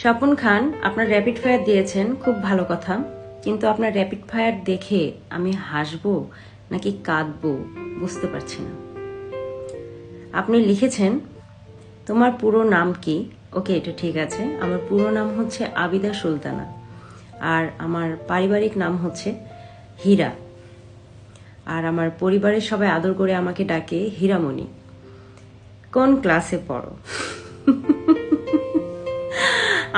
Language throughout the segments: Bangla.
স্বপন খান, আপনার র্যাপিড ফায়ার দিয়েছেন, খুব ভালো কথা। কিন্তু আপনার র্যাপিড ফায়ার দেখে আমি হাসবো নাকি কাঁদবো বুঝতে পারছি না। আপনি লিখেছেন তোমার পুরো নাম কি? ওকে, এটা ঠিক আছে। আমার পুরো নাম হচ্ছে আবিদা সুলতানা, আর আমার পারিবারিক নাম হচ্ছে হীরা, আর আমার পরিবারের সবাই আদর করে আমাকে ডাকে হীরামণি। কোন ক্লাসে পড়ো?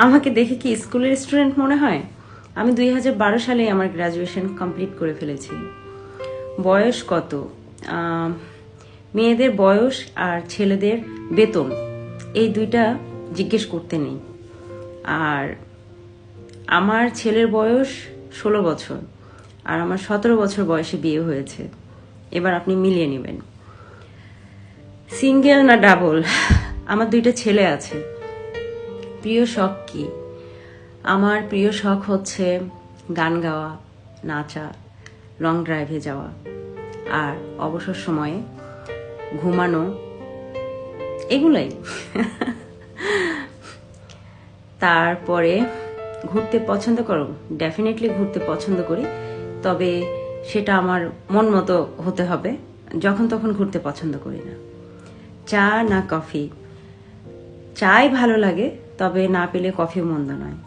আমাকে দেখে কি স্কুলের স্টুডেন্ট মনে হয়? আমি 2012 সালে আমার গ্রাজুয়েশন কমপ্লিট করে ফেলেছি। বয়স কত? মেয়েদের বয়স আর ছেলেদের বেতন এই দুইটা জিজ্ঞেস করতে নেই। আর আমার ছেলের বয়স 16 বছর, আর আমার 17 বছর বয়সে বিয়ে হয়েছে। এবার আপনি মিলিয়ে নেবেন। সিঙ্গেল না ডাবল? আমার দুইটা ছেলে আছে। প্রিয় শখ কি? আমার প্রিয় শখ হচ্ছে গান গাওয়া, নাচা, লং ড্রাইভে যাওয়া, আর অবসর সময়ে ঘুমানো, এগুলাই। তারপরে ঘুরতে পছন্দ করো? ডেফিনেটলি ঘুরতে পছন্দ করি, তবে সেটা আমার মন মতো হতে হবে, যখন তখন ঘুরতে পছন্দ করি না। চা না কফি? চাই ভালো লাগে, তবে না পেলে কফিও মন্দ নয়।